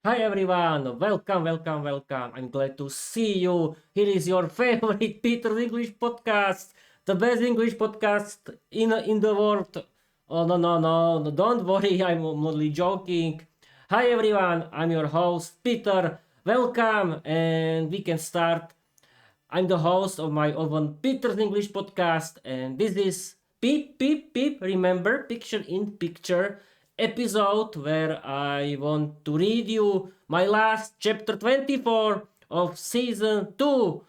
Hi everyone, welcome. I'm glad to see you. Here is your favorite Peter's English podcast, the best English podcast in the world. Oh no, don't worry, I'm only joking. Hi everyone, I'm your host Peter. Welcome, and we can start. I'm the host of my own Peter's English podcast, and this is Peep. Remember, picture in picture episode where I want to read you my last chapter 24 of season 2.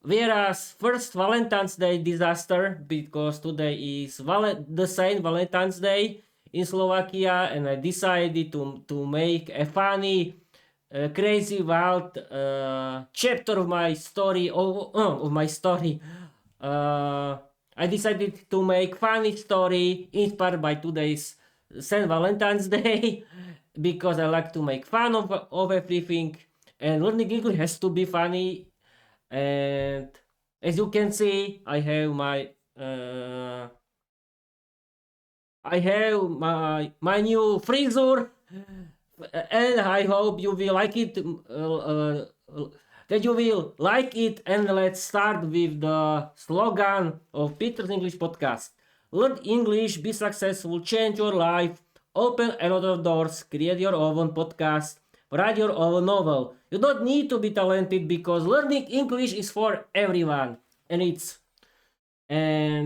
Viera's first Valentine's Day disaster, because today is the Saint Valentine's Day in Slovakia, and I decided to make a funny crazy wild chapter of my story I decided to make funny story inspired by today's Saint Valentine's Day because I like to make fun of everything, and learning English has to be funny. And as you can see, I have my new frisure, and I hope you will like it. That you will like it. And let's start with the slogan of Peter's English podcast: Learn English, be successful, change your life, open a lot of doors, create your own podcast, write your own novel. You don't need to be talented because learning English is for everyone, and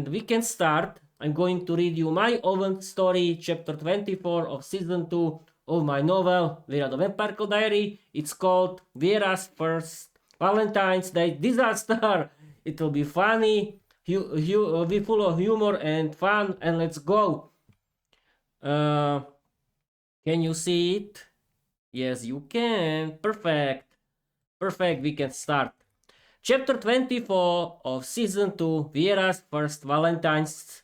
we can start. I'm going to read you my own story, chapter 24 of season 2 of my novel, Viera the Vampire Diary. It's called Viera's First Valentine's Day Disaster. It will be funny, be full of humor and fun, and let's go. Can you see it? Yes, you can. Perfect. We can start. Chapter 24 of Season 2, Viera's First Valentine's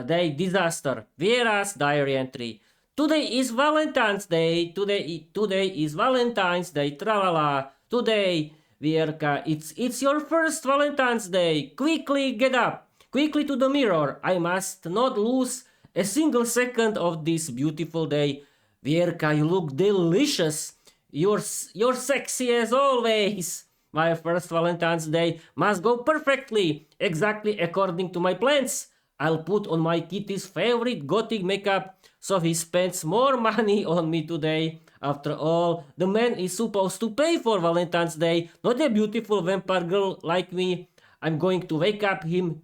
Day Disaster. Viera's Diary Entry. Today is Valentine's Day. Today is Valentine's Day. Tralala. Today, Vierka, it's your first Valentine's Day. Quickly get up. Quickly to the mirror. I must not lose a single second of this beautiful day. Vierka, you look delicious. You're sexy as always. My first Valentine's Day must go perfectly, exactly according to my plans. I'll put on my kitty's favorite gothic makeup so he spends more money on me today. After all, the man is supposed to pay for Valentine's Day, not a beautiful vampire girl like me. I'm going to wake him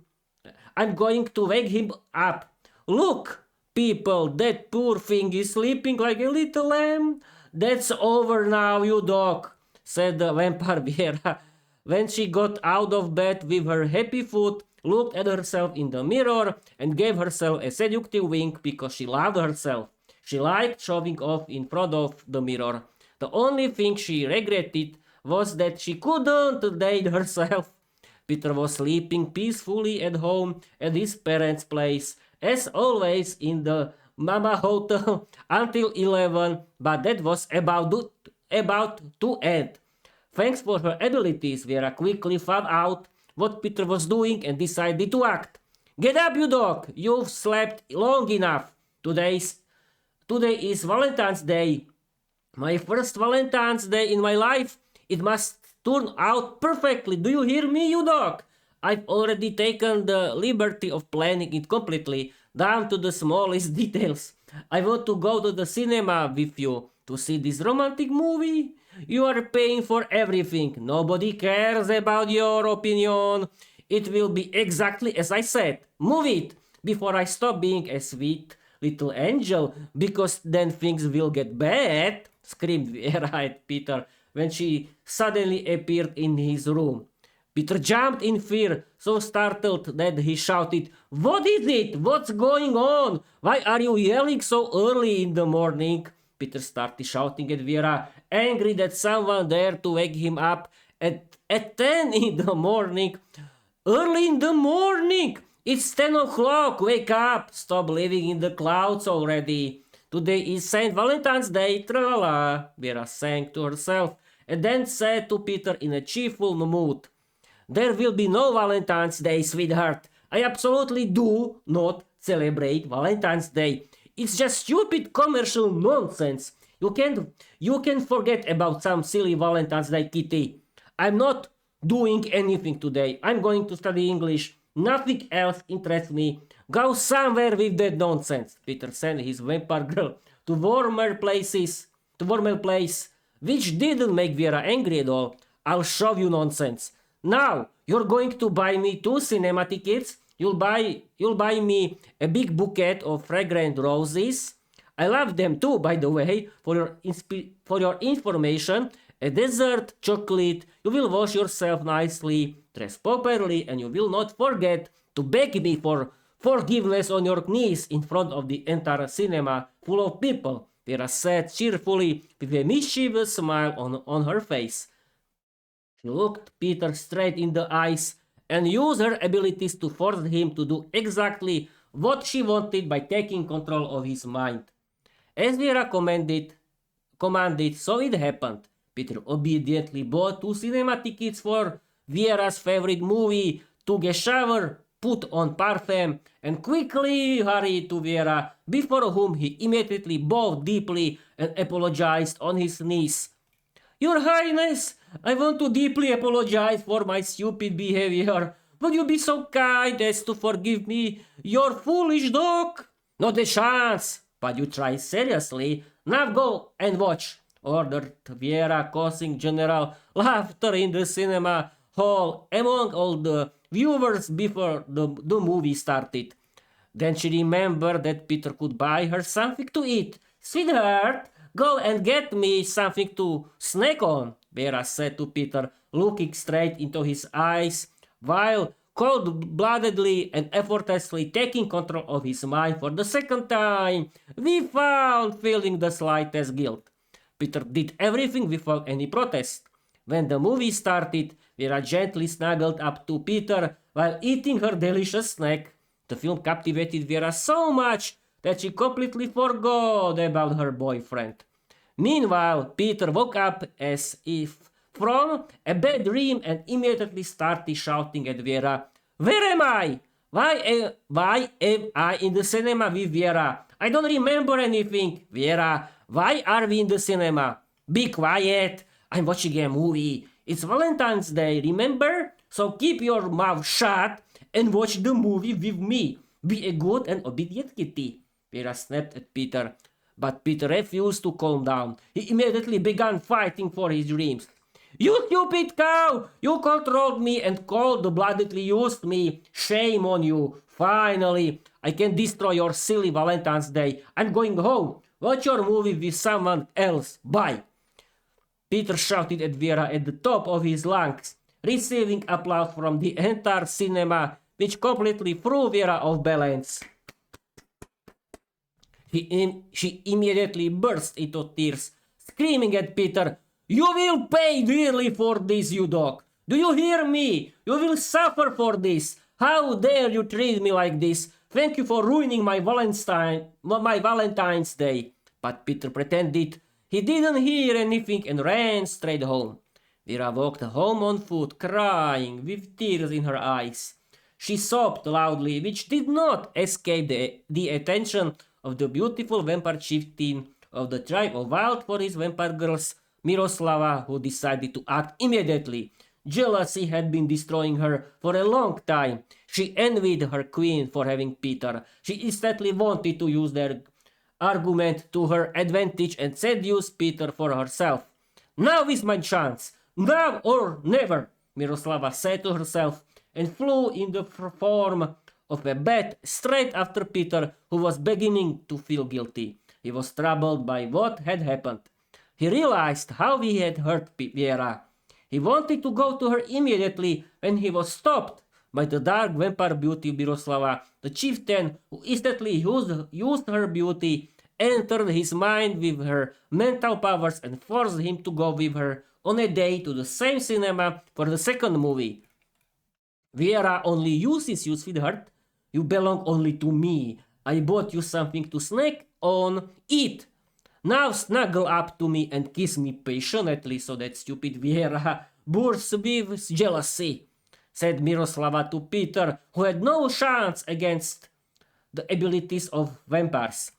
up. Look, people, that poor thing is sleeping like a little lamb. That's over now, you dog, said the vampire Viera. When she got out of bed with her happy foot, looked at herself in the mirror, and gave herself a seductive wink because she loved herself. She liked showing off in front of the mirror. The only thing she regretted was that she couldn't date herself. Peter was sleeping peacefully at home at his parents' place, as always in the Mama Hotel until 11, but that was about to end. Thanks for her abilities, Vera quickly found out what Peter was doing and decided to act. Get up, you dog! You've slept long enough. Today is Valentine's Day. My first Valentine's Day in my life. It must turn out perfectly. Do you hear me, you dog? I've already taken the liberty of planning it completely, down to the smallest details. I want to go to the cinema with you to see this romantic movie. You are paying for everything. Nobody cares about your opinion. It will be exactly as I said. Move it before I stop being a sweet little angel, because then things will get bad, screamed Viera at Peter when she suddenly appeared in his room. Peter jumped in fear, so startled that he shouted, "What is it? What's going on? Why are you yelling so early in the morning?" Peter started shouting at Viera, angry that someone dared to wake him up at 10 in the morning. Early in the morning! It's 10 o'clock! Wake up! Stop living in the clouds already! Today is Saint Valentine's Day, tra-la-la, Viera sang to herself, and then said to Peter in a cheerful mood, "There will be no Valentine's Day, sweetheart. I absolutely do not celebrate Valentine's Day. It's just stupid commercial nonsense. You can forget about some silly Valentine's Day kitty. I'm not doing anything today. I'm going to study English. Nothing else interests me. Go somewhere with that nonsense. Peter sent his vampire girl to warmer place, which didn't make Viera angry at all. I'll show you nonsense. Now, you're going to buy me 2 cinema tickets. You'll buy me a big bouquet of fragrant roses. I love them too, by the way, for your information. A dessert, chocolate, you will wash yourself nicely, dress properly, and you will not forget to beg me for forgiveness on your knees in front of the entire cinema full of people. Vera said cheerfully with a mischievous smile on her face. She looked Peter straight in the eyes and used her abilities to force him to do exactly what she wanted by taking control of his mind. As Vera commanded, so it happened. Peter obediently bought 2 cinema tickets for Viera's favorite movie, took a shower, put on parfum, and quickly hurried to Viera, before whom he immediately bowed deeply and apologized on his knees. Your Highness, I want to deeply apologize for my stupid behavior. Would you be so kind as to forgive me, your foolish dog? Not a chance, but you try seriously. Now go and watch, ordered Viera, causing general laughter in the cinema hall among all the viewers before the movie started. Then she remembered that Peter could buy her something to eat. Sweetheart, go and get me something to snack on, Viera said to Peter, looking straight into his eyes, while cold-bloodedly and effortlessly taking control of his mind for the second time, without feeling the slightest guilt. Peter did everything without any protest. When the movie started, Vera gently snuggled up to Peter while eating her delicious snack. The film captivated Vera so much that she completely forgot about her boyfriend. Meanwhile, Peter woke up as if from a bad dream and immediately started shouting at Vera, Where am I? Why am I in the cinema with Vera? I don't remember anything. Vera, why are we in the cinema? Be quiet. I'm watching a movie. It's Valentine's Day, remember? So keep your mouth shut and watch the movie with me. Be a good and obedient kitty. Vera snapped at Peter, but Peter refused to calm down. He immediately began fighting for his dreams. You stupid cow! You controlled me and cold-bloodedly used me. Shame on you. Finally, I can destroy your silly Valentine's Day. I'm going home. Watch your movie with someone else. Bye. Peter shouted at Vera at the top of his lungs, receiving applause from the entire cinema, which completely threw Vera off balance. She immediately burst into tears, screaming at Peter, You will pay dearly for this, you dog! Do you hear me? You will suffer for this! How dare you treat me like this? Thank you for ruining my Valentine's Day. But Peter pretended he didn't hear anything and ran straight home. Vera walked home on foot, crying, with tears in her eyes. She sobbed loudly, which did not escape the attention of the beautiful vampire chieftain of the tribe of Wild for his vampire girls, Miroslava, who decided to act immediately. Jealousy had been destroying her for a long time. She envied her queen for having Peter. She instantly wanted to use their argument to her advantage and seduce Peter for herself. Now is my chance. Now or never, Miroslava said to herself, and flew in the form of a bat straight after Peter, who was beginning to feel guilty. He was troubled by what had happened. He realized how he had hurt Viera. He wanted to go to her immediately when he was stopped by the dark vampire beauty Miroslava, the chieftain, who instantly used her beauty, entered his mind with her mental powers and forced him to go with her on a day to the same cinema for the second movie. Viera only uses you, sweetheart. You belong only to me. I bought you something to snack on. Eat. Now snuggle up to me and kiss me passionately so that stupid Viera bursts with jealousy, said Miroslava to Peter, who had no chance against the abilities of vampires.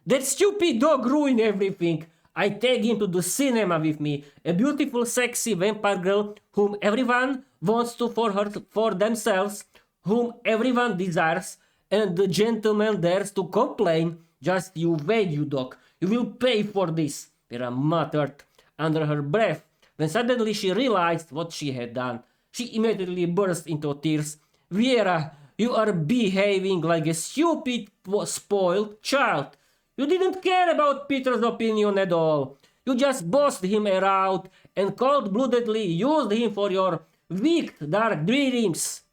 That stupid dog ruined everything. I take him to the cinema with me. A beautiful, sexy vampire girl whom everyone wants to for themselves, whom everyone desires, and the gentleman dares to complain. Just you wait, you dog. You will pay for this, Vera muttered under her breath. When suddenly she realized what she had done, she immediately burst into tears. Viera, you are behaving like a stupid, spoiled child. You didn't care about Peter's opinion at all. You just bossed him around and cold-bloodedly used him for your weak, dark dreams.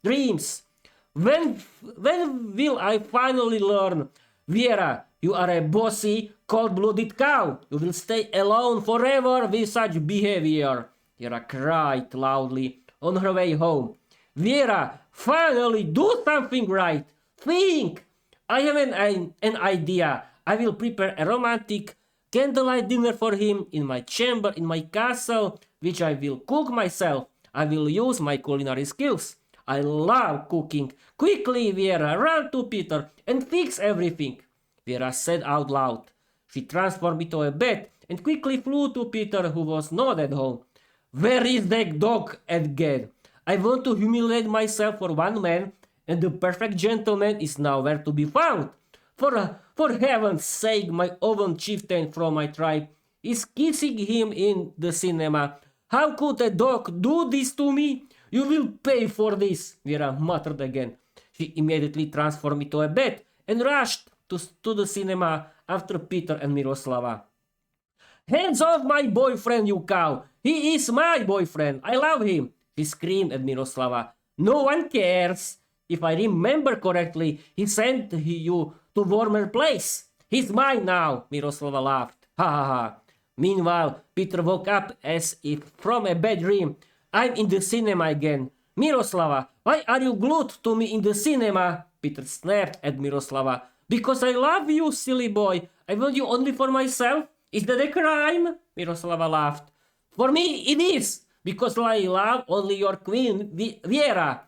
When will I finally learn? Viera, you are a bossy, cold-blooded cow. You will stay alone forever with such behavior. Viera cried loudly on her way home. Viera, finally do something right. Think! I have an idea. I will prepare a romantic candlelight dinner for him in my chamber in my castle, which I will cook myself. I will use my culinary skills. I love cooking. Quickly, Viera, run to Peter and fix everything. Viera said out loud. She transformed into a bat and quickly flew to Peter, who was not at home. Where is that dog again? I want to humiliate myself for one man, and the perfect gentleman is nowhere to be found. For heaven's sake, my own chieftain from my tribe is kissing him in the cinema. How could a dog do this to me? You will pay for this, Viera muttered again. She immediately transformed into a bat and rushed to the cinema after Peter and Miroslava. Hands off my boyfriend, you cow! He is my boyfriend! I love him! She screamed at Miroslava. No one cares! If I remember correctly, he sent you to warmer place. He's mine now, Miroslava laughed. Ha ha ha. Meanwhile, Peter woke up as if from a bad dream. I'm in the cinema again. Miroslava, why are you glued to me in the cinema? Peter snapped at Miroslava. Because I love you, silly boy. I want you only for myself. Is that a crime? Miroslava laughed. For me, it is. Because I love only your queen, Viera.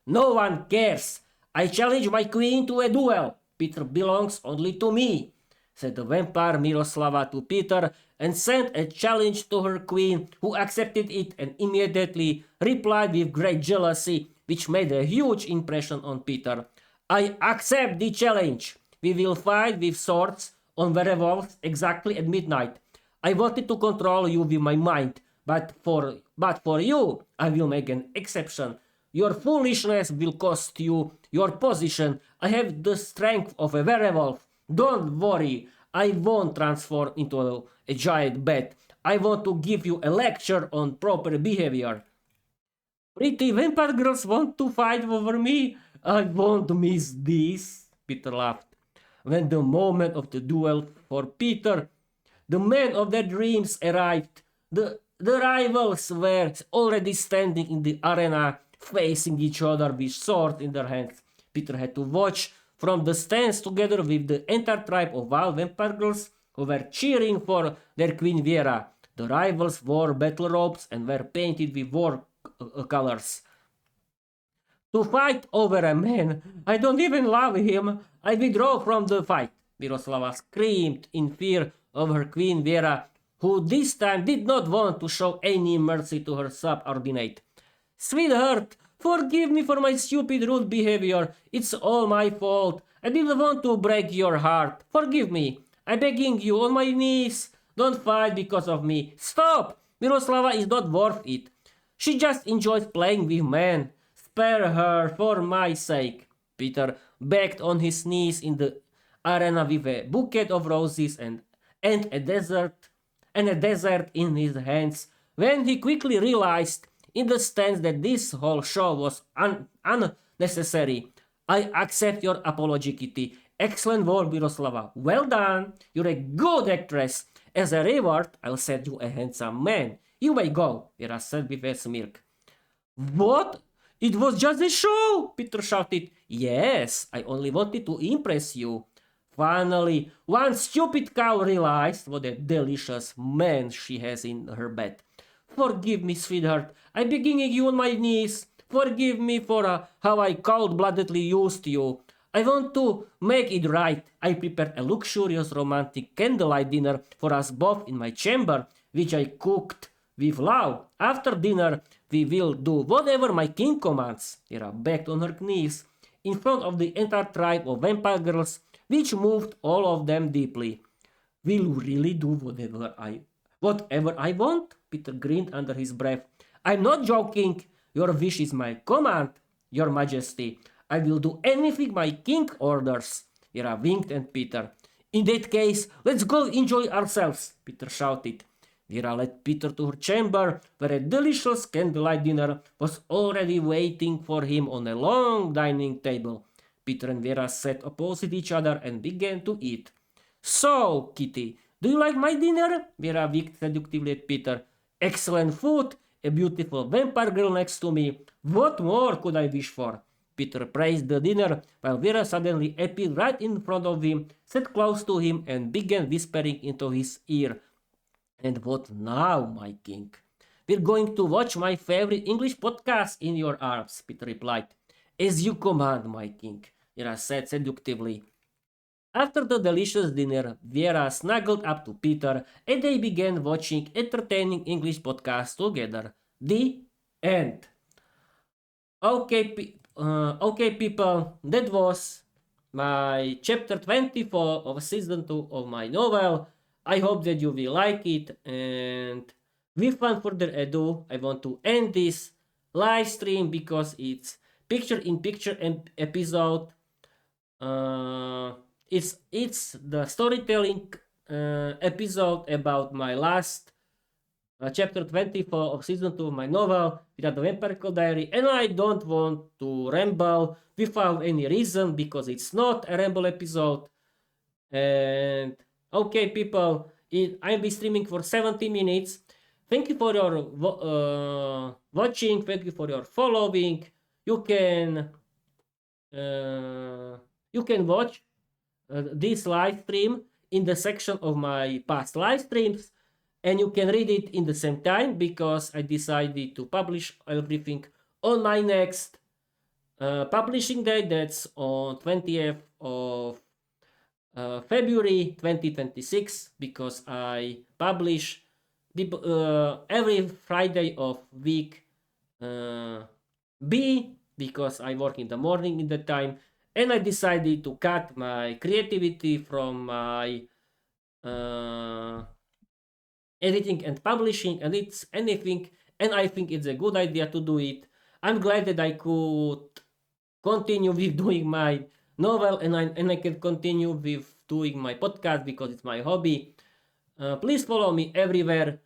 No one cares. I challenge my queen to a duel. Peter belongs only to me, said the vampire Miroslava to Peter and sent a challenge to her queen, who accepted it and immediately replied with great jealousy, which made a huge impression on Peter. I accept the challenge. We will fight with swords on werewolves exactly at midnight. I wanted to control you with my mind, but for you, I will make an exception. Your foolishness will cost you your position. I have the strength of a werewolf. Don't worry, I won't transform into a giant bat. I want to give you a lecture on proper behavior. Pretty vampire girls want to fight over me? I won't miss this, Peter laughed. When the moment of the duel for Peter, the man of their dreams, arrived, the rivals were already standing in the arena, facing each other with swords in their hands. Peter had to watch from the stands together with the entire tribe of wild vampire girls who were cheering for their queen Viera. The rivals wore battle robes and were painted with war colors. To fight over a man, I don't even love him. I withdraw from the fight. Miroslava screamed in fear of her queen Viera, who this time did not want to show any mercy to her subordinate. Sweetheart, forgive me for my stupid rude behavior. It's all my fault. I didn't want to break your heart. Forgive me. I'm begging you on my knees. Don't fight because of me. Stop! Miroslava is not worth it. She just enjoys playing with men. Spare her for my sake. Peter begged on his knees in the arena with a bouquet of roses and a dessert in his hands, when he quickly realized in the stands that this whole show was unnecessary. I accept your apology, Kitty. Excellent work, Miroslava. Well done. You're a good actress. As a reward, I'll send you a handsome man. You may go, Viera said with a smirk. What? It was just a show, Peter shouted. Yes, I only wanted to impress you. Finally, one stupid cow realized what a delicious man she has in her bed. Forgive me, sweetheart. I'm begging you on my knees. Forgive me for how I cold-bloodedly used you. I want to make it right. I prepared a luxurious romantic candlelight dinner for us both in my chamber, which I cooked with love. After dinner, we will do whatever my king commands. Viera begged on her knees in front of the entire tribe of vampire girls, which moved all of them deeply. Will you really do whatever I want? Peter grinned under his breath. I'm not joking. Your wish is my command, Your Majesty. I will do anything my king orders. Viera winked at Peter. In that case, let's go enjoy ourselves, Peter shouted. Viera led Peter to her chamber, where a delicious candlelight dinner was already waiting for him on a long dining table. Peter and Viera sat opposite each other and began to eat. So, Kitty, do you like my dinner? Viera winked seductively at Peter. Excellent food, a beautiful vampire girl next to me. What more could I wish for? Peter praised the dinner, while Viera suddenly appeared right in front of him, sat close to him, and began whispering into his ear. And what now, my king? We're going to watch my favorite English podcast in your arms, Peter replied. As you command, my king, Viera said seductively. After the delicious dinner, Viera snuggled up to Peter and they began watching entertaining English podcasts together. The end. Okay, people, that was my chapter 24 of season 2 of my novel. I hope that you will like it, and without further ado, I want to end this live stream because it's picture-in-picture episode. It's the storytelling episode about my last chapter 24 of season 2 of my novel, without the Vampirical Diary, and I don't want to ramble without any reason because it's not a ramble episode. And okay, people, I'll be streaming for 70 minutes. Thank you for your watching. Thank you for your following. You can watch this live stream in the section of my past live streams, and you can read it in the same time because I decided to publish everything on my next publishing date. That's on 20th of February 2026, because I publish every Friday of week B, because I work in the morning in the time, and I decided to cut my creativity from my editing and publishing, and it's anything, and I think it's a good idea to do it. I'm glad that I could continue with doing my novel, and I can continue with doing my podcast because it's my hobby. Please follow me everywhere.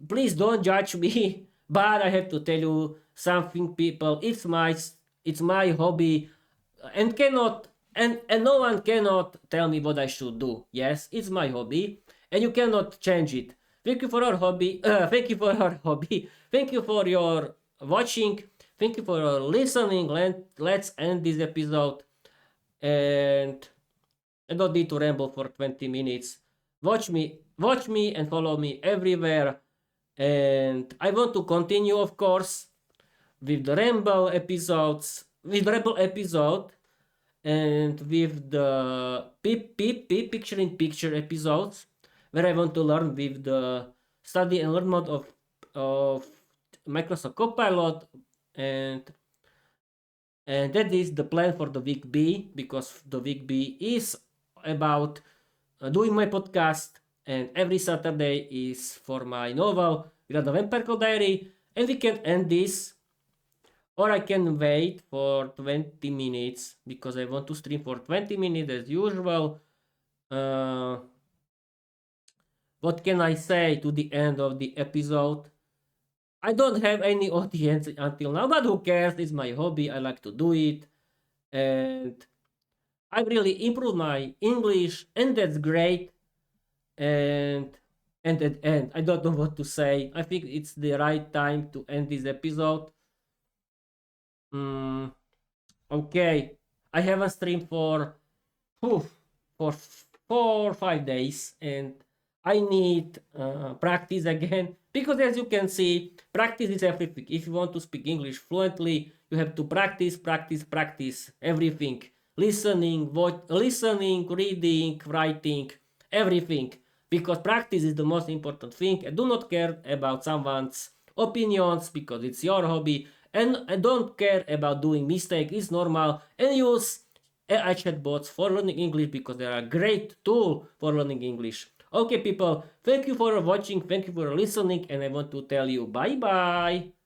Please don't judge me, but I have to tell you something, people. It's my hobby, and no one cannot tell me what I should do. Yes, it's my hobby, and you cannot change it. Thank you for your hobby. Thank you for your hobby. Thank you for your watching. Thank you for your listening. Let's end this episode. And I don't need to ramble for 20 minutes. Watch me and follow me everywhere. And I want to continue, of course, with the ramble episodes, with the ramble episode, and with the picture-in-picture episodes, where I want to learn with the study and learn mode of Microsoft Copilot, and that is the plan for the week B, because the week B is about doing my podcast, and every Saturday is for my novel, Without the Vampirical Diary, and we can end this, or I can wait for 20 minutes, because I want to stream for 20 minutes as usual. What can I say to the end of the episode? I don't have any audience until now, but who cares? It's my hobby. I like to do it. And I really improved my English, and that's great. And I don't know what to say. I think it's the right time to end this episode. Okay. I haven't streamed for 4 or 5 days, and I need practice again, because as you can see, practice is everything. If you want to speak English fluently, you have to practice everything. listening, reading, writing, everything. Because practice is the most important thing. And do not care about someone's opinions because it's your hobby. And don't care about doing mistakes. It's normal. And use AI chatbots for learning English because they are a great tool for learning English. Okay, people, thank you for watching, thank you for listening, and I want to tell you bye bye.